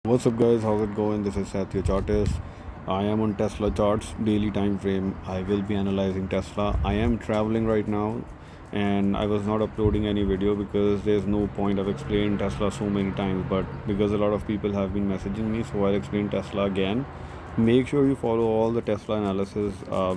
What's up, guys? How's it going? This is Chaartist. I am on Tesla charts daily time frame. I will be analyzing Tesla. I am traveling right now, and I was not uploading any video because there's no point. I've explained Tesla so many times, but because a lot of people have been messaging me, so I'll explain Tesla again. Make sure you follow all the Tesla analysis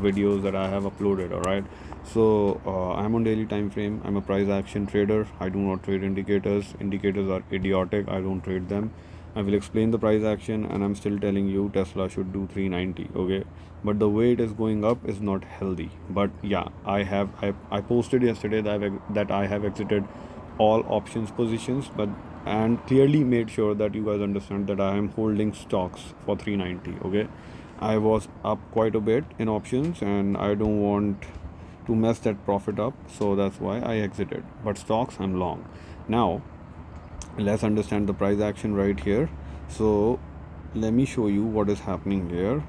videos that I have uploaded. All right. So I'm on daily time frame. I'm a price action trader. I do not trade indicators. Indicators are idiotic. I don't trade them. I will explain the price action, and I'm still telling you Tesla should do 390. Okay, but the way it is going up is not healthy. But yeah, I posted yesterday that I have exited all options positions, but and clearly made sure that you guys understand that I am holding stocks for 390. Okay, I was up quite a bit in options, and I don't want to mess that profit up, so that's why I exited. But stocks I'm long now. Let's understand the price action right here. So let me show you what is happening here.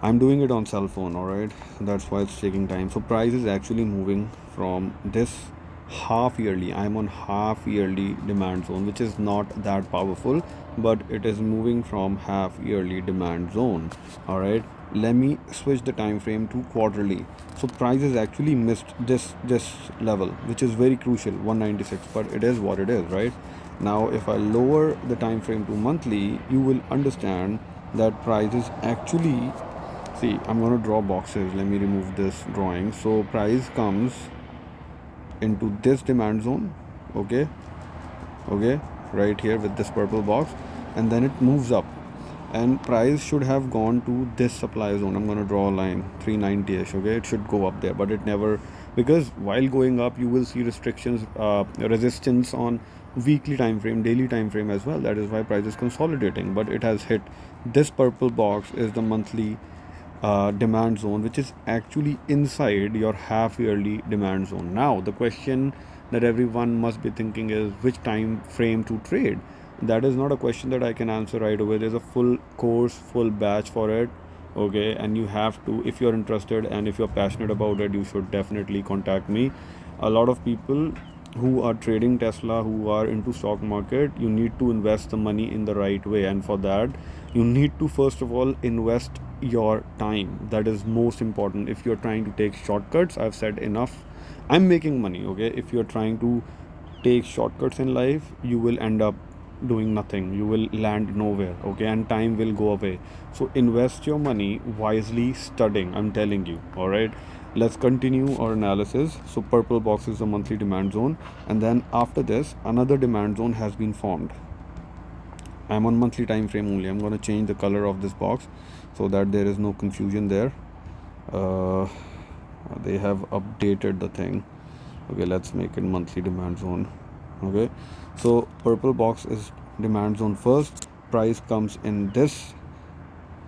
I'm doing it on cell phone, all right, that's why it's taking time. So price is actually moving from this half yearly. I'm on half yearly demand zone, which is not that powerful, but it is moving from half yearly demand zone. All right, let me switch the time frame to quarterly. So price has actually missed this level, which is very crucial, 196, but it is what it is, right? Now if I lower the time frame to monthly, you will understand that price is actually, see, I'm going to draw boxes. Let me remove this drawing. So price comes into this demand zone, okay, okay, right here with this purple box, and then it moves up, and price should have gone to this supply zone. I'm going to draw a line 390ish. Okay, it should go up there, but it never, because while going up you will see restrictions, resistance on weekly time frame, daily time frame as well. That is why price is consolidating, but it has hit this purple box is the monthly demand zone, which is actually inside your half yearly demand zone. Now the question that everyone must be thinking is which time frame to trade. That is not a question that I can answer right away. There's a full course, full batch for it. Okay, and you have to, if you're interested and if you're passionate about it, you should definitely contact me. A lot of people who are trading Tesla, who are into stock market, you need to invest the money in the right way, and for that you need to first of all invest your time. That is most important. If you're trying to take shortcuts, I've said enough. I'm making money. Okay, if you're trying to take shortcuts in life, you will end up doing nothing. You will land nowhere. Okay, and time will go away. So invest your money wisely studying, I'm telling you. All right, let's continue our analysis. So purple box is the monthly demand zone, and then after this another demand zone has been formed. I'm on monthly time frame only. I'm going to change the color of this box so that there is no confusion there. uh, they have updated the thing. Okay, let's make it monthly demand zone. Okay, so purple box is demand zone first. Price comes in this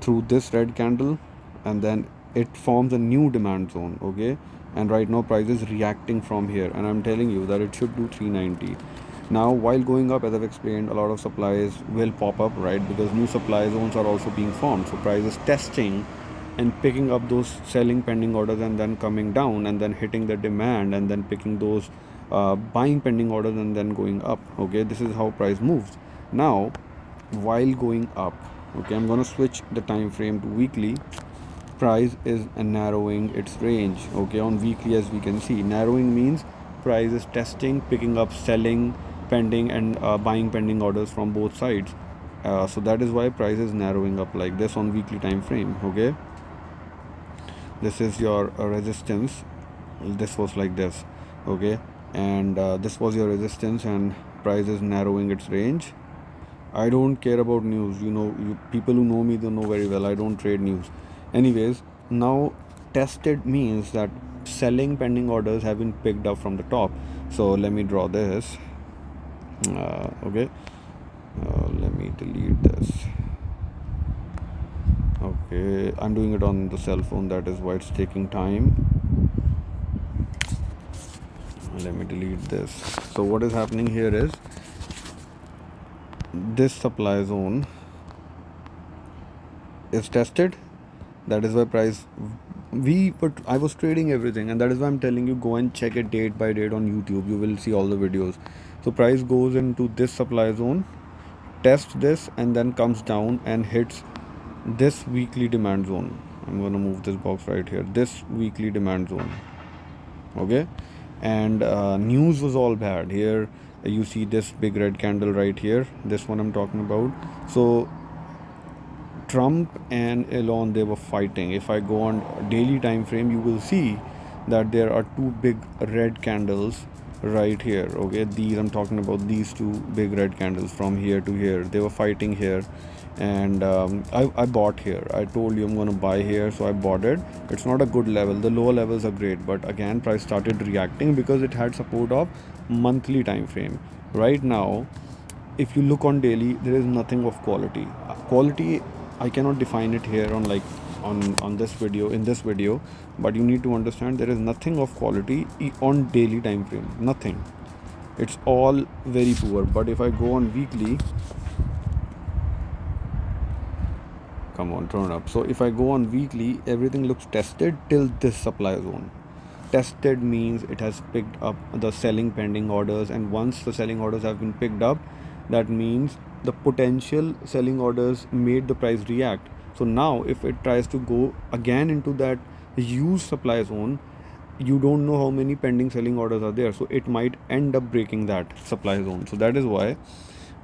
through this red candle, and then it forms a new demand zone. Okay, and right now price is reacting from here, and I'm telling you that it should do 390. Now while going up, as I've explained, a lot of supplies will pop up, right, because new supply zones are also being formed. So price is testing and picking up those selling pending orders, and then coming down, and then hitting the demand, and then picking those buying pending orders, and then going up. Okay, this is how price moves. Now while going up, okay, I'm going to switch the time frame to weekly. Price is narrowing its range. Okay, on weekly, as we can see, narrowing means price is testing, picking up selling pending and buying pending orders from both sides. So that is why price is narrowing up like this on weekly time frame. Okay, this is your resistance. This was like this. Okay, and this was your resistance, and price is narrowing its range. I don't care about news. People who know me, they know very well I don't trade news. Anyways, now tested means that selling pending orders have been picked up from the top. So let me draw this. Okay, let me delete this. Okay, I'm doing it on the cell phone, that is why it's taking time. Let me delete this. So what is happening here is this supply zone is tested. That is why price, I was trading everything, and that is why I'm telling you, go and check it date by date on YouTube. You will see all the videos. So price goes into this supply zone, tests this and then comes down and hits this weekly demand zone. I'm gonna move this box right here, this weekly demand zone. Okay, and news was all bad here. You see this big red candle right here, this one I'm talking about. So Trump and Elon, they were fighting. If I go on daily time frame, you will see that there are two big red candles right here. Okay, these I'm talking about, these two big red candles from here to here. They were fighting here, and I bought here. I told you I'm gonna buy here, so I bought it. It's not a good level. The lower levels are great, but again, price started reacting because it had support of monthly time frame. Right now, if you look on daily, there is nothing of quality. Quality, I cannot define it here on like on this video, in this video, but you need to understand there is nothing of quality on daily time frame, nothing. It's all very poor. But if I go on weekly, come on, turn up. So if I go on weekly, everything looks tested till this supply zone. Tested means it has picked up the selling pending orders, and once the selling orders have been picked up, that means the potential selling orders made the price react. So now if it tries to go again into that huge supply zone, you don't know how many pending selling orders are there, so it might end up breaking that supply zone. So that is why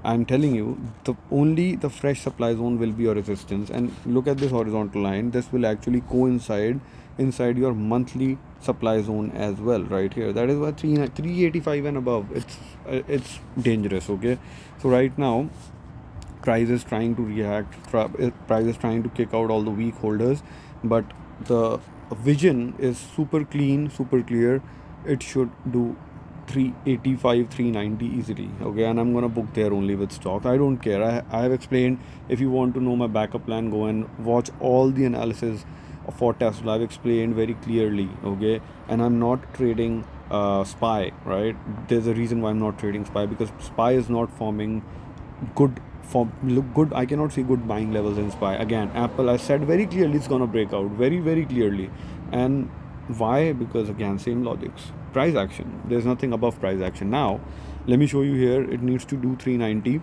I'm telling you, the fresh supply zone will be your resistance. And look at this horizontal line. This will actually coincide inside your monthly supply zone as well, right here. That is why 385 and above, it's dangerous. Okay, so right now, price is trying to react. Price is trying to kick out all the weak holders, but the vision is super clean, super clear. It should do 385, 390 easily. Okay, and I'm gonna book there only with stock. I don't care. I have explained. If you want to know my backup plan, go and watch all the analysis for Tesla. I've explained very clearly. Okay, and I'm not trading SPY, right? There's a reason why I'm not trading SPY, because SPY is not forming good look good. I cannot see good buying levels in SPY. Again, Apple, I said very clearly, it's gonna break out very clearly. And why? Because again, same logics. Price action, there's nothing above price action. Now let me show you here. It needs to do 390.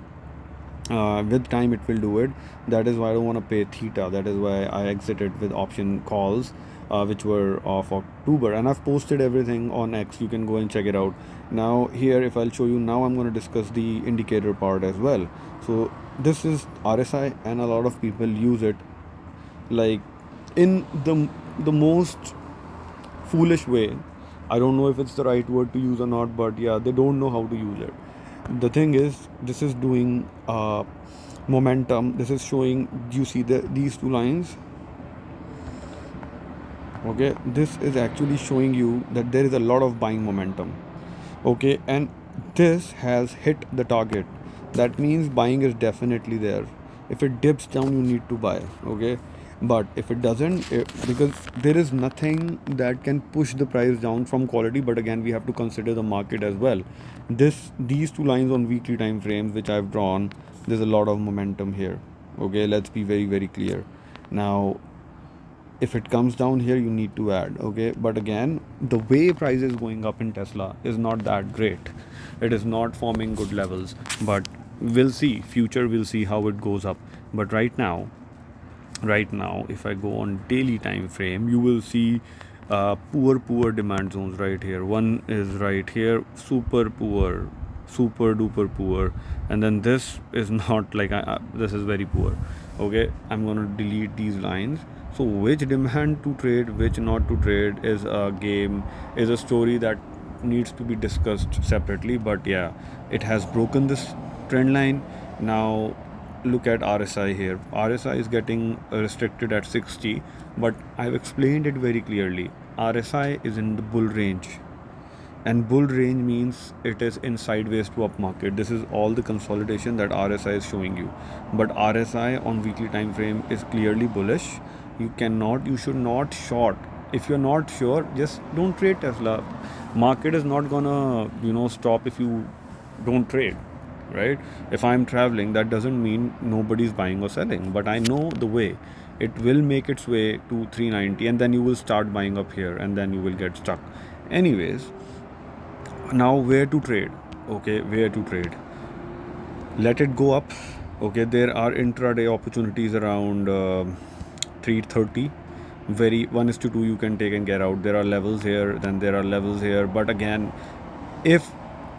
With time it will do it. That is why I don't want to pay theta. That is why I exited with option calls, which were of October, and I've posted everything on X. You can go and check it out. Now here, if I'll show you, now I'm going to discuss the indicator part as well. So this is RSI, and a lot of people use it like in the most foolish way. I don't know if it's the right word to use or not, but yeah, they don't know how to use it. The thing is, this is doing momentum. This is showing, you see these two lines. Okay, this is actually showing you that there is a lot of buying momentum. Okay, and this has hit the target. That means buying is definitely there. If it dips down, you need to buy. Okay, but if it doesn't, because there is nothing that can push the price down from quality. But again, we have to consider the market as well. These two lines on weekly time frames which I've drawn, there's a lot of momentum here. Okay, let's be very clear. Now if it comes down here, you need to add. Okay, but again, the way price is going up in Tesla is not that great. It is not forming good levels, but we'll see. Future, we'll see how it goes up. But right now, if I go on daily time frame, you will see poor demand zones right here. One is right here, super poor, super duper poor, and then this is not like this is very poor. Okay, I'm gonna delete these lines. So which demand to trade, which not to trade, is a game, is a story that needs to be discussed separately. But yeah, it has broken this trend line. Now look at RSI here. RSI is getting restricted at 60, but I've explained it very clearly. RSI is in the bull range, and bull range means it is in sideways to up market. This is all the consolidation that RSI is showing you. But RSI on weekly time frame is clearly bullish. You should not short. If you're not sure, just don't trade Tesla. Market is not gonna stop if you don't trade, right? If I'm traveling, that doesn't mean nobody's buying or selling, but I know the way. It will make its way to 390, and then you will start buying up here, and then you will get stuck. Anyways, now where to trade? Okay, where to trade? Let it go up, Okay, there are intraday opportunities around 330. Very 1:2 you can take and get out. There are levels here, then there are levels here. But again, if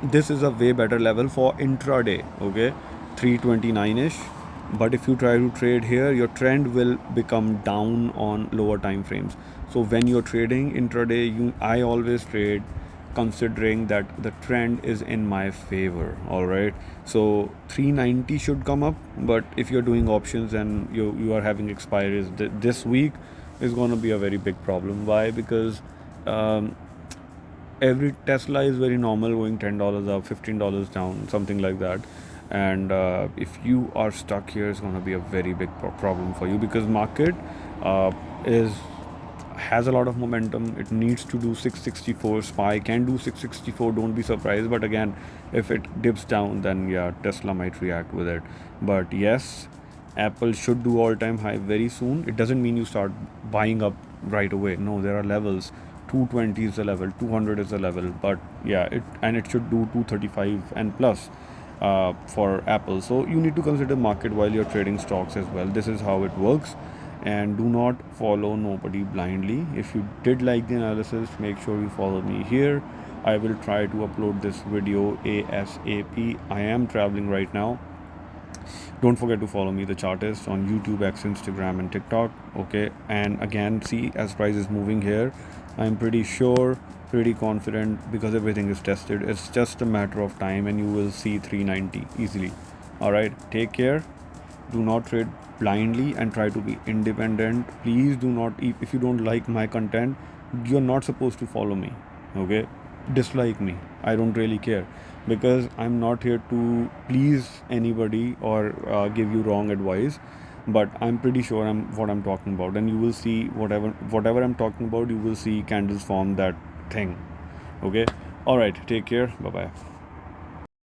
this is a way better level for intraday, okay, 329 ish. But if you try to trade here, your trend will become down on lower time frames. So when you're trading intraday, I always trade considering that the trend is in my favor. All right, so 390 should come up, but if you're doing options and you are having expiries this week, is going to be a very big problem. Why? Because um, every Tesla is very normal, going $10 up, $15 down, something like that. And if you are stuck here, it's going to be a very big problem for you, because market uh, is has a lot of momentum. It needs to do 664. SPY can do 664. Don't be surprised. But again, if it dips down, then yeah, Tesla might react with it. But yes, Apple should do all-time high very soon. It doesn't mean you start buying up right away. No, there are levels. 220 is the level, 200 is the level. But yeah, it should do 235 and plus for Apple. So you need to consider market while you're trading stocks as well. This is how it works. And do not follow nobody blindly. If you did like the analysis, make sure you follow me here. I will try to upload this video ASAP. I am traveling right now. Don't forget to follow me, the Chaartist, on YouTube, X, Instagram, and TikTok. Okay, and again, see, as price is moving here, I'm pretty sure, pretty confident, because everything is tested. It's just a matter of time, and you will see 390 easily. All right, take care. Do not trade blindly and try to be independent. Please do not, if you don't like my content, you're not supposed to follow me. Okay, dislike me, I don't really care, because I'm not here to please anybody or give you wrong advice. But I'm pretty sure what I'm talking about, and you will see whatever I'm talking about, you will see candles form that thing. Okay, all right, take care, bye bye.